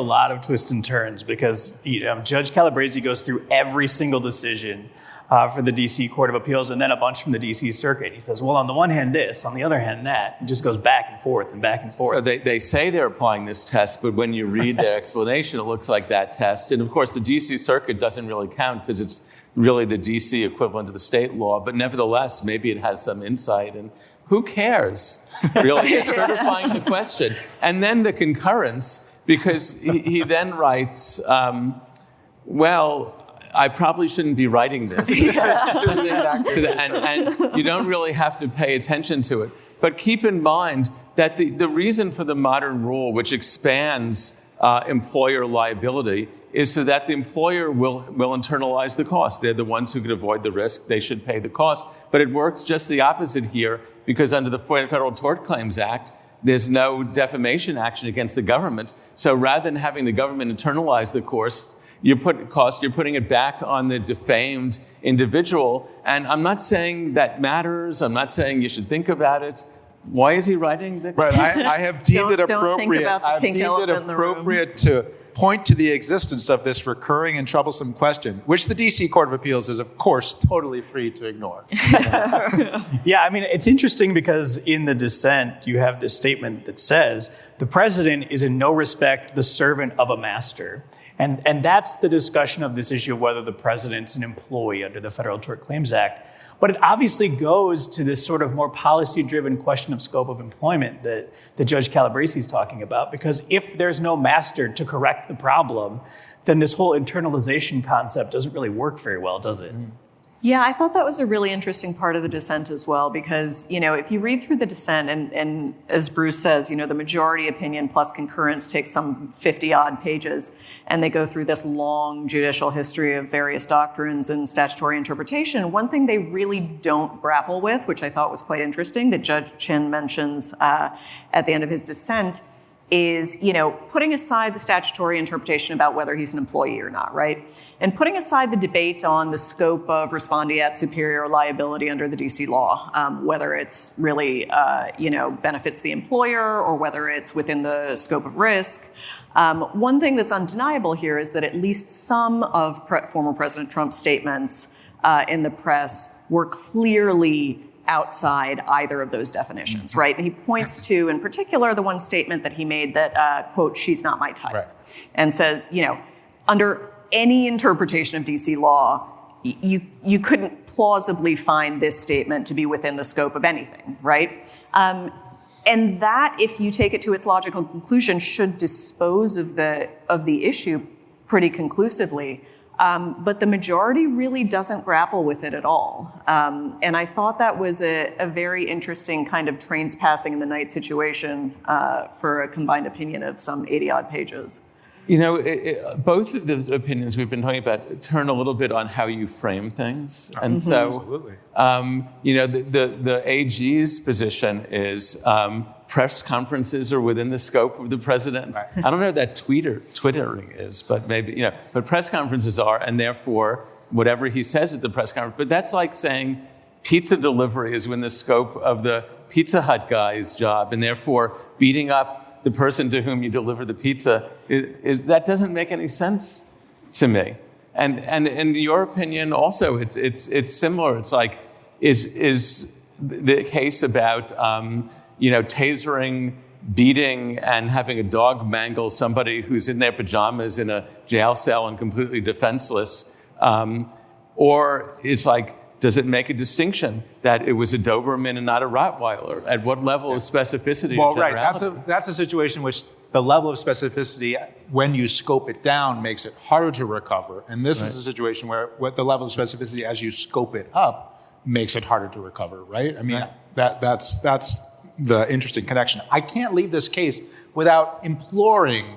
lot of twists and turns because Judge Calabresi goes through every single decision for the D.C. Court of Appeals, and then a bunch from the D.C. Circuit. He says, well, on the one hand this, on the other hand that. It just goes back and forth and back and forth. So they say they're applying this test, but when you read their explanation, it looks like that test. And of course, the D.C. Circuit doesn't really count because it's really the D.C. equivalent of the state law. But nevertheless, maybe it has some insight. And who cares? Really, they're certifying the question. And then the concurrence, because he then writes, well, I probably shouldn't be writing this. And you don't really have to pay attention to it. But keep in mind that the reason for the modern rule, which expands employer liability, is so that the employer will internalize the cost. They're the ones who could avoid the risk. They should pay the cost. But it works just the opposite here, because under the Federal Tort Claims Act, there's no defamation action against the government. So rather than having the government internalize the cost, you're putting it back on the defamed individual. And I'm not saying that matters. I'm not saying you should think about it. Why is he writing the... Right, I have deemed it appropriate. I've deemed it appropriate to point to the existence of this recurring and troublesome question, which the D.C. Court of Appeals is, of course, totally free to ignore. Yeah, I mean, it's interesting because in the dissent, you have this statement that says, the president is in no respect the servant of a master. And that's the discussion of this issue of whether the president's an employee under the Federal Tort Claims Act. But it obviously goes to this sort of more policy-driven question of scope of employment that Judge Calabresi is talking about. Because if there's no master to correct the problem, then this whole internalization concept doesn't really work very well, does it? Yeah, I thought that was a really interesting part of the dissent as well, because, if you read through the dissent, and as Bruce says, the majority opinion plus concurrence takes some 50-odd pages, and they go through this long judicial history of various doctrines and statutory interpretation. One thing they really don't grapple with, which I thought was quite interesting, that Judge Chin mentions at the end of his dissent, is, putting aside the statutory interpretation about whether he's an employee or not, right? And putting aside the debate on the scope of respondeat superior liability under the DC law, whether it's really, benefits the employer or whether it's within the scope of risk. One thing that's undeniable here is that at least some of former President Trump's statements in the press were clearly outside either of those definitions, right? And he points to, in particular, the one statement that he made that, quote, she's not my type, right. And says, under any interpretation of DC law, you couldn't plausibly find this statement to be within the scope of anything, right? And that, if you take it to its logical conclusion, should dispose of the issue pretty conclusively. But the majority really doesn't grapple with it at all. And I thought that was a very interesting kind of trains passing in the night situation for a combined opinion of some 80-odd pages. Both of the opinions we've been talking about turn a little bit on how you frame things. And so, the AG's position is press conferences are within the scope of the president. Right. I don't know what that twittering is, but maybe, but press conferences are, and therefore, whatever he says at the press conference. But that's like saying pizza delivery is within the scope of the Pizza Hut guy's job, and therefore beating up the person to whom you deliver the pizza, that doesn't make any sense to me. And in your opinion, also, it's similar. It's like, is the case about tasering, beating, and having a dog mangle somebody who's in their pajamas in a jail cell and completely defenseless, or it's like, does it make a distinction that it was a Doberman and not a Rottweiler? At what level of specificity? Well, right. That's a situation which the level of specificity, when you scope it down, makes it harder to recover. And this is a situation where the level of specificity, as you scope it up, makes it harder to recover, right? I mean, that's the interesting connection. I can't leave this case without imploring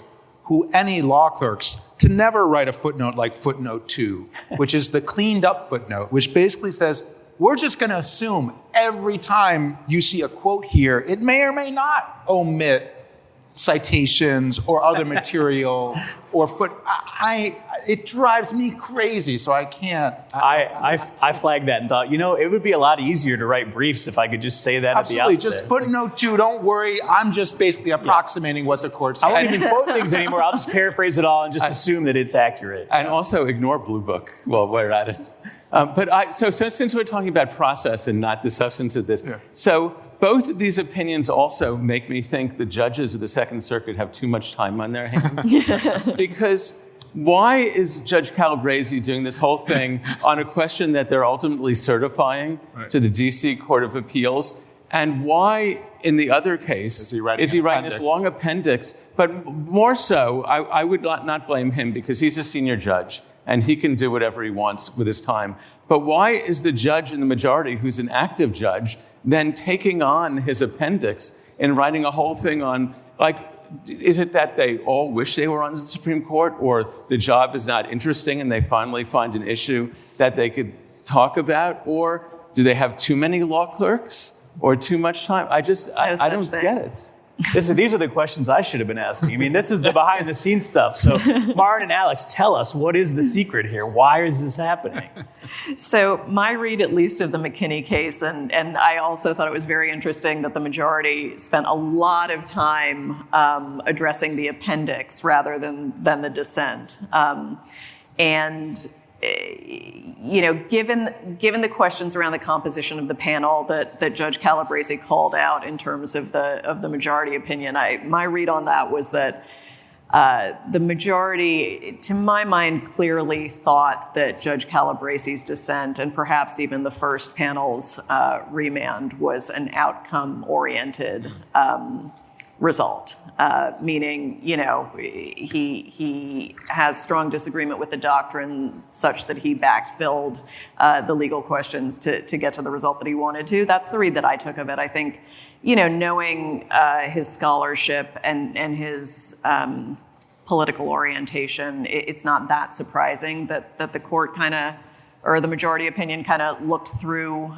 any law clerks to never write a footnote like footnote 2, which is the cleaned up footnote, which basically says, we're just going to assume every time you see a quote here, it may or may not omit citations or other material or it drives me crazy, so I can't. I flagged that and thought, it would be a lot easier to write briefs if I could just say that Absolutely. At the outset. Just footnote 2, don't worry. I'm just basically approximating what the court said. I won't even quote things anymore. I'll just paraphrase it all and just assume that it's accurate. And also ignore Blue Book while we're at it. So since we're talking about process and not the substance of this, so both of these opinions also make me think the judges of the Second Circuit have too much time on their hands. Because why is Judge Calabresi doing this whole thing on a question that they're ultimately certifying to the D.C. Court of Appeals? And why, in the other case, is he writing this long appendix? But more so, I would not blame him because he's a senior judge and he can do whatever he wants with his time. But why is the judge in the majority, who's an active judge, then taking on his appendix and writing a whole thing on, like, is it that they all wish they were on the Supreme Court, or the job is not interesting and they finally find an issue that they could talk about, or do they have too many law clerks or too much time? I don't get it. These are the questions I should have been asking. I mean, this is the behind-the-scenes stuff. So, Maaren and Alex, tell us, what is the secret here? Why is this happening? So my read, at least, of the McKinney case, and I also thought it was very interesting that the majority spent a lot of time addressing the appendix rather than the dissent. Given the questions around the composition of the panel that Judge Calabresi called out in terms of the majority opinion, my read on that was that the majority, to my mind, clearly thought that Judge Calabresi's dissent and perhaps even the first panel's remand was an outcome-oriented result, meaning, he has strong disagreement with the doctrine such that he backfilled the legal questions to get to the result that he wanted to. That's the read that I took of it. I think, knowing his scholarship and his political orientation, it's not that surprising that the court or the majority opinion looked through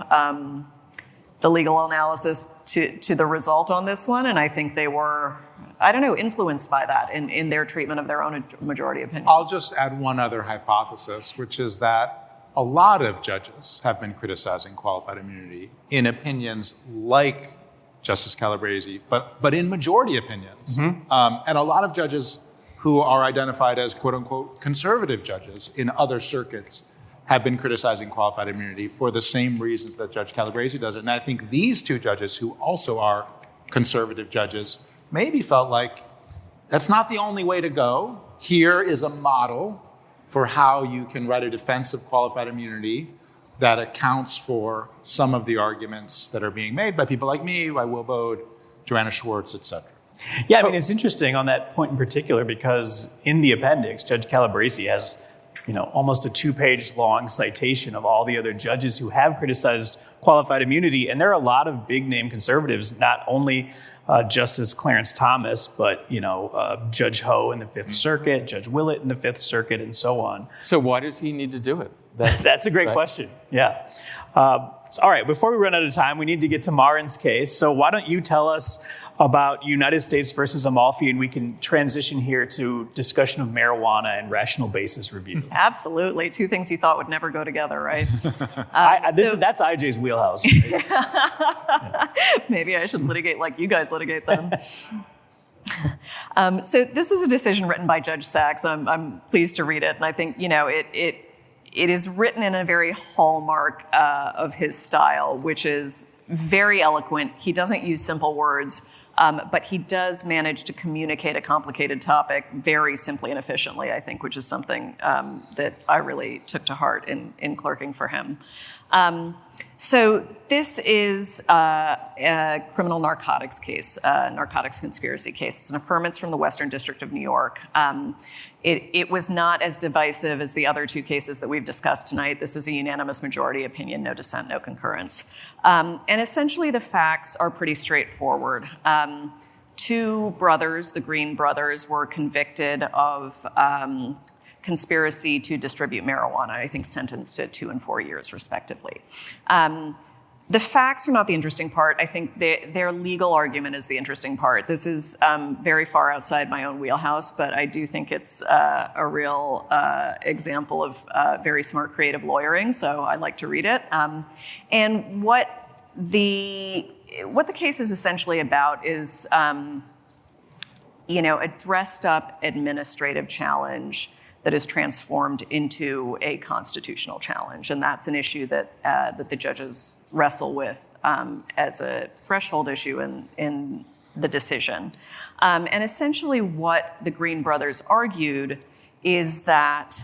the legal analysis to the result on this one. And I think they were, influenced by that in their treatment of their own majority opinion. I'll just add one other hypothesis, which is that a lot of judges have been criticizing qualified immunity in opinions like Justice Calabresi, but in majority opinions. And a lot of judges who are identified as quote unquote conservative judges in other circuits have been criticizing qualified immunity for the same reasons that Judge Calabresi does it. And I think these two judges, who also are conservative judges, maybe felt like that's not the only way to go. Here is a model for how you can write a defense of qualified immunity that accounts for some of the arguments that are being made by people like me, by Will Bode, Joanna Schwartz, et cetera. Yeah, I mean, it's interesting on that point in particular because in the appendix, Judge Calabresi has almost a 2-page long citation of all the other judges who have criticized qualified immunity. And there are a lot of big-name conservatives, not only Justice Clarence Thomas, but, Judge Ho in the Fifth Circuit, Judge Willett in the Fifth Circuit, and so on. So why does he need to do it? That's a great question. Yeah. All right, before we run out of time, we need to get to Maaren's case. So why don't you tell us about United States versus Amalfi, and we can transition here to discussion of marijuana and rational basis review. Absolutely. Two things you thought would never go together, right? That's IJ's wheelhouse. Right? Yeah. Maybe I should litigate like you guys litigate then. So this is a decision written by Judge Sachs. I'm pleased to read it, and I think it is written in a very hallmark of his style, which is very eloquent. He doesn't use simple words. But he does manage to communicate a complicated topic very simply and efficiently, I think, which is something that I really took to heart in clerking for him. So this is a criminal narcotics case, narcotics conspiracy case. It's an affirmance from the Western District of New York. It was not as divisive as the other two cases that we've discussed tonight. This is a unanimous majority opinion, no dissent, no concurrence. And essentially the facts are pretty straightforward. Two brothers, the Green brothers, were convicted of conspiracy to distribute marijuana, I think sentenced to 2 and 4 years, respectively. The facts are not the interesting part. I think their legal argument is the interesting part. This is very far outside my own wheelhouse, but I do think it's a real example of very smart, creative lawyering, so I like to read it. And what the case is essentially about is, a dressed-up administrative challenge that is transformed into a constitutional challenge. And that's an issue that the judges wrestle with as a threshold issue in the decision. And essentially what the Green brothers argued is that,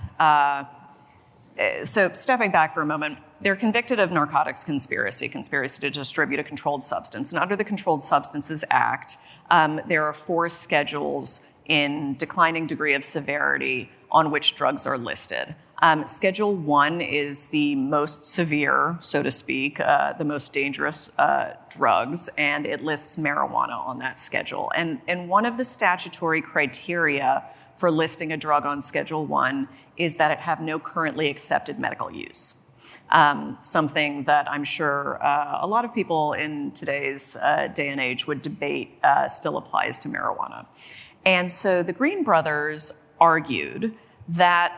so stepping back for a moment, they're convicted of narcotics conspiracy to distribute a controlled substance. And under the Controlled Substances Act, there are 4 schedules in declining degree of severity on which drugs are listed. Schedule 1 is the most severe, so to speak, the most dangerous drugs, and it lists marijuana on that schedule. And one of the statutory criteria for listing a drug on Schedule 1 is that it have no currently accepted medical use. Something that I'm sure a lot of people in today's day and age would debate still applies to marijuana. And so the Green brothers argued that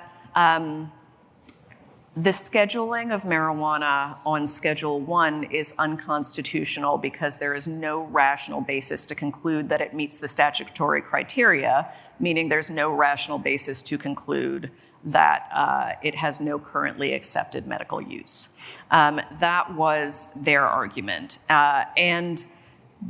the scheduling of marijuana on Schedule 1 is unconstitutional because there is no rational basis to conclude that it meets the statutory criteria, meaning there's no rational basis to conclude that it has no currently accepted medical use. That was their argument. And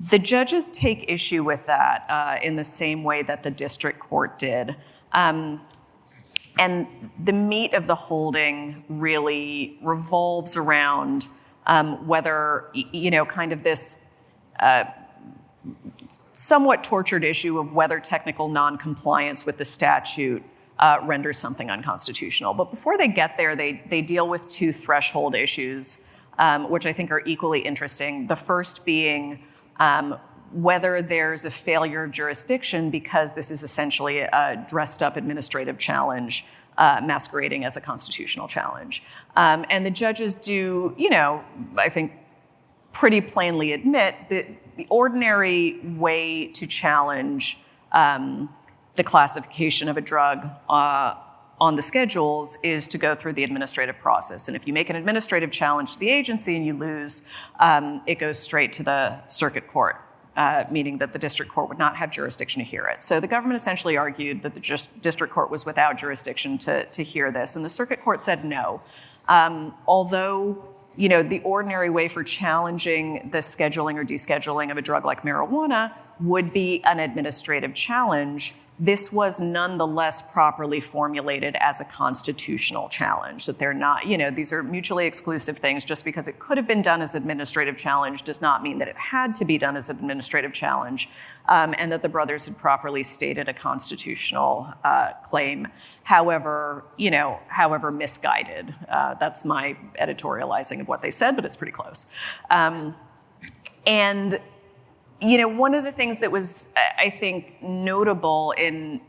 the judges take issue with that in the same way that the district court did. And the meat of the holding really revolves around whether, kind of this somewhat tortured issue of whether technical noncompliance with the statute renders something unconstitutional. But before they get there, they deal with 2 threshold issues, which I think are equally interesting. The first being whether there's a failure of jurisdiction because this is essentially a dressed up administrative challenge masquerading as a constitutional challenge. And the judges do, I think pretty plainly admit that the ordinary way to challenge the classification of a drug on the schedules is to go through the administrative process. And if you make an administrative challenge to the agency and you lose, it goes straight to the circuit court. Meaning that the district court would not have jurisdiction to hear it. So the government essentially argued that the district court was without jurisdiction to hear this, and the circuit court said no. Although, the ordinary way for challenging the scheduling or descheduling of a drug like marijuana would be an administrative challenge, this was nonetheless properly formulated as a constitutional challenge, that they're not, these are mutually exclusive things. Just because it could have been done as administrative challenge does not mean that it had to be done as an administrative challenge, and that the brothers had properly stated a constitutional claim, however misguided. That's my editorializing of what they said, but it's pretty close. And one of the things that was, I think, notable in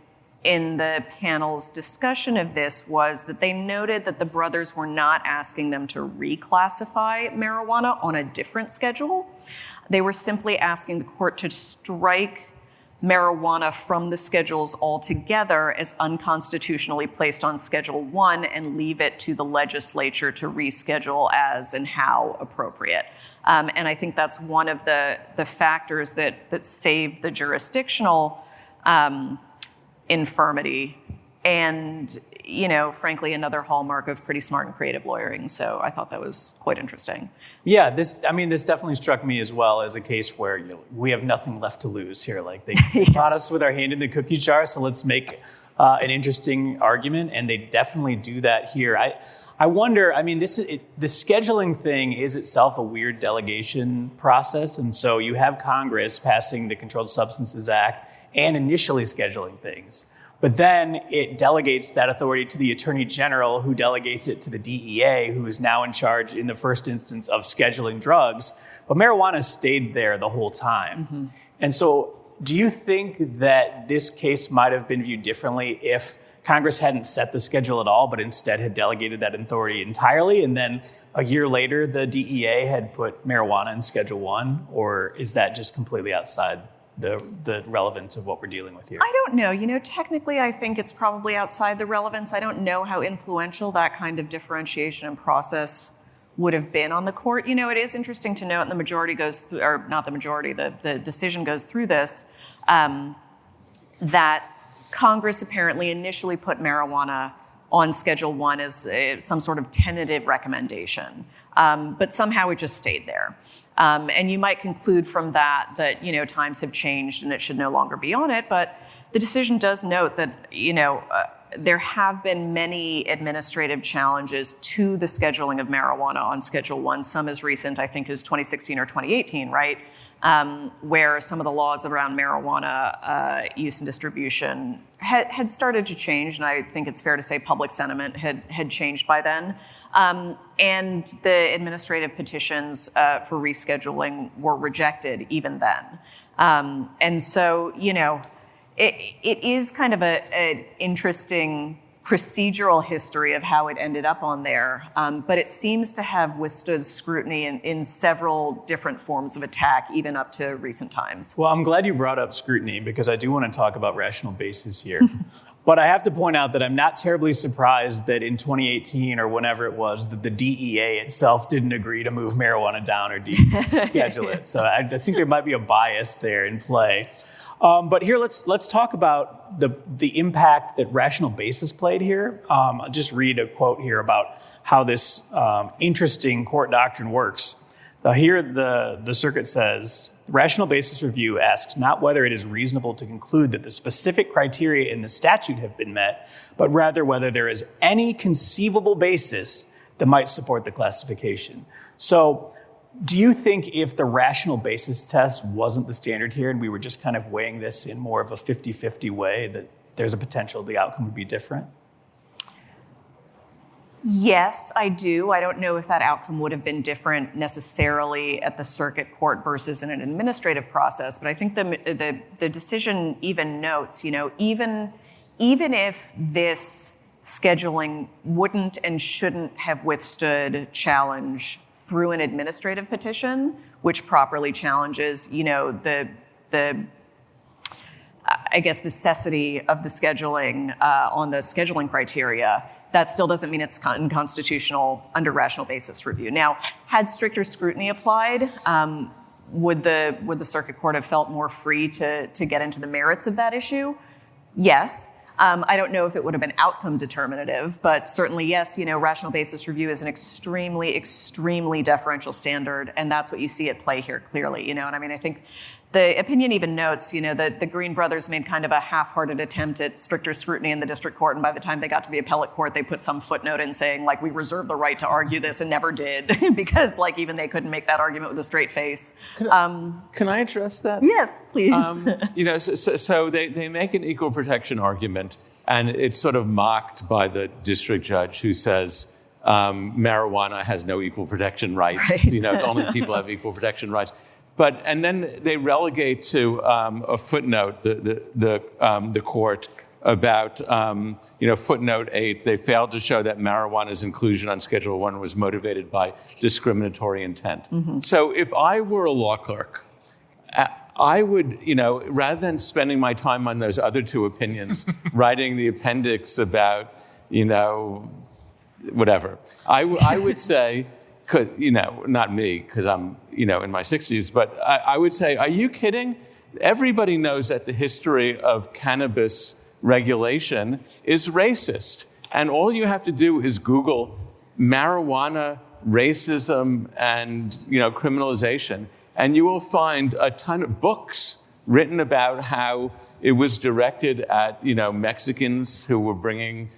the panel's discussion of this was that they noted that the brothers were not asking them to reclassify marijuana on a different schedule. They were simply asking the court to strike marijuana from the schedules altogether as unconstitutionally placed on Schedule 1 and leave it to the legislature to reschedule as and how appropriate. And I think that's one of the factors that saved the jurisdictional infirmity and, frankly, another hallmark of pretty smart and creative lawyering. So I thought that was quite interesting. Yeah, this definitely struck me as well as a case where we have nothing left to lose here. Like they caught us with our hand in the cookie jar, so let's make an interesting argument, and they definitely do that here. I wonder, the scheduling thing is itself a weird delegation process, and so you have Congress passing the Controlled Substances Act and initially scheduling things. But then it delegates that authority to the Attorney General, who delegates it to the DEA, who is now in charge in the first instance of scheduling drugs. But marijuana stayed there the whole time. Mm-hmm. And so do you think that this case might have been viewed differently if Congress hadn't set the schedule at all, but instead had delegated that authority entirely, and then a year later the DEA had put marijuana in Schedule 1? Or is that just completely outside the relevance of what we're dealing with here? I don't know. Technically, I think it's probably outside the relevance. I don't know how influential that kind of differentiation and process would have been on the court. It is interesting to note, and the majority goes through, or not the majority, the decision goes through this, that Congress apparently initially put marijuana on Schedule 1 as some sort of tentative recommendation, but somehow it just stayed there. And you might conclude from that, times have changed and it should no longer be on it, but the decision does note that, there have been many administrative challenges to the scheduling of marijuana on Schedule 1, some as recent, I think, as 2016 or 2018, right? Where some of the laws around marijuana use and distribution had started to change, and I think it's fair to say public sentiment had changed by then. And the administrative petitions for rescheduling were rejected even then. And so, it is kind of an interesting procedural history of how it ended up on there, but it seems to have withstood scrutiny in several different forms of attack, even up to recent times. Well, I'm glad you brought up scrutiny because I do want to talk about rational basis here. But I have to point out that I'm not terribly surprised that in 2018 or whenever it was, that the DEA itself didn't agree to move marijuana down or schedule it. So I think there might be a bias there in play. But here, let's talk about the impact that rational basis played here. I'll just read a quote here about how this interesting court doctrine works. Here, the circuit says, rational basis review asks not whether it is reasonable to conclude that the specific criteria in the statute have been met, but rather whether there is any conceivable basis that might support the classification. So, do you think if the rational basis test wasn't the standard here and we were just kind of weighing this in more of a 50-50 way, that there's a potential the outcome would be different? Yes, I do. I don't know if that outcome would have been different necessarily at the circuit court versus in an administrative process, but I think the decision even notes, even if this scheduling wouldn't and shouldn't have withstood challenge through an administrative petition, which properly challenges, the necessity of the scheduling on the scheduling criteria, that still doesn't mean it's unconstitutional under rational basis review. Now, had stricter scrutiny applied, would the circuit court have felt more free to get into the merits of that issue? Yes. I don't know if it would have been outcome determinative, but certainly, yes, rational basis review is an extremely, extremely deferential standard, and that's what you see at play here clearly, And I think the opinion even notes, that the Green brothers made kind of a half-hearted attempt at stricter scrutiny in the district court, and by the time they got to the appellate court, they put some footnote in saying, we reserve the right to argue this and never did, because, even they couldn't make that argument with a straight face. Can I address that? Yes, please. So they make an equal protection argument, and it's sort of mocked by the district judge who says marijuana has no equal protection rights. Right. Only people have equal protection rights. And then they relegate to a footnote the court about footnote 8. They failed to show that marijuana's inclusion on Schedule 1 was motivated by discriminatory intent. Mm-hmm. So if I were a law clerk, I would, rather than spending my time on those other two opinions, writing the appendix about, whatever, I would say, not me, because I'm, in my 60s, but I would say, are you kidding? Everybody knows that the history of cannabis regulation is racist. And all you have to do is Google marijuana, racism, and, criminalization. And you will find a ton of books written about how it was directed at, Mexicans who were bringing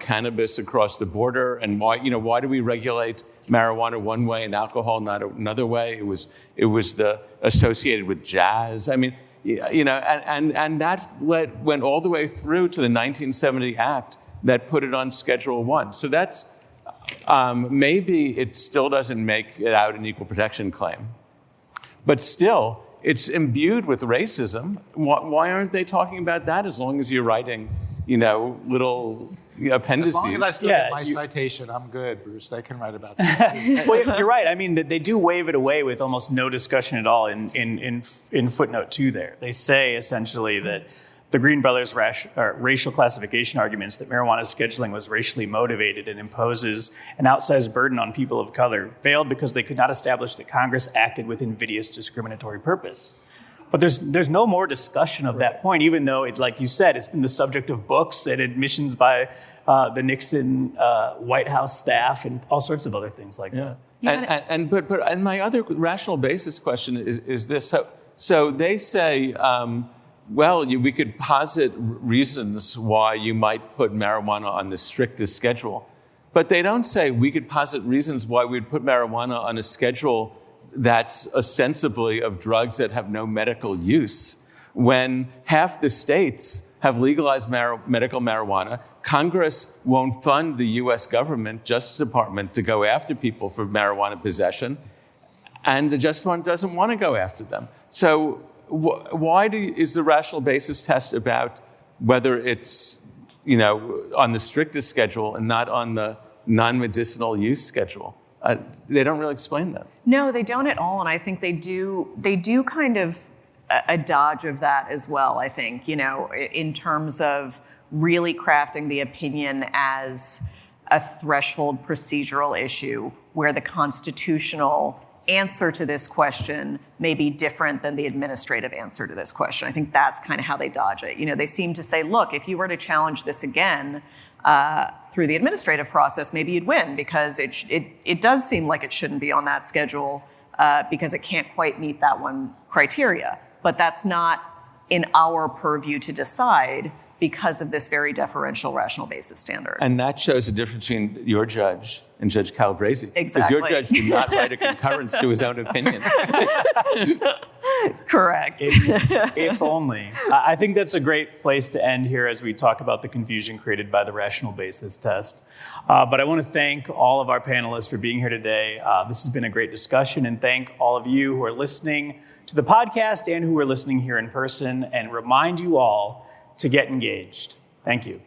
cannabis across the border, and why do we regulate marijuana one way and alcohol not another way? It was associated with jazz. I mean, and that went all the way through to the 1970 Act that put it on Schedule 1. So that's maybe it still doesn't make it out an equal protection claim. But still, it's imbued with racism. Why aren't they talking about that as long as you're writing, little appendices? As long as I still get my citation, I'm good, Bruce. They can write about that. Well, you're right. I mean, they do wave it away with almost no discussion at all in footnote 2 there. They say, essentially, that the Green brothers' racial classification arguments that marijuana scheduling was racially motivated and imposes an outsized burden on people of color failed because they could not establish that Congress acted with invidious discriminatory purpose. But there's no more discussion of that point, even though, like you said, it's been the subject of books and admissions by the Nixon White House staff and all sorts of other things like that. And my other rational basis question is this. So they say, we could posit reasons why you might put marijuana on the strictest schedule. But they don't say we could posit reasons why we'd put marijuana on a schedule that's ostensibly of drugs that have no medical use, when half the states have legalized medical marijuana. Congress won't fund the U.S. government, Justice Department, to go after people for marijuana possession, and the Justice Department doesn't want to go after them. So why is the rational basis test about whether it's, on the strictest schedule and not on the non-medicinal use schedule? They don't really explain that. No, they don't at all, and I think they do kind of a dodge of that as well, I think, in terms of really crafting the opinion as a threshold procedural issue where the constitutional answer to this question may be different than the administrative answer to this question. I think that's kind of how they dodge it. They seem to say, look, if you were to challenge this again through the administrative process, maybe you'd win, because it does seem like it shouldn't be on that schedule because it can't quite meet that one criteria. But that's not in our purview to decide because of this very deferential rational basis standard. And that shows the difference between your judge and Judge Calabresi. Exactly. Because your judge did not write a concurrence to his own opinion. Correct. If only. I think that's a great place to end here as we talk about the confusion created by the rational basis test. But I want to thank all of our panelists for being here today. This has been a great discussion, and thank all of you who are listening to the podcast and who are listening here in person, and remind you all to get engaged. Thank you.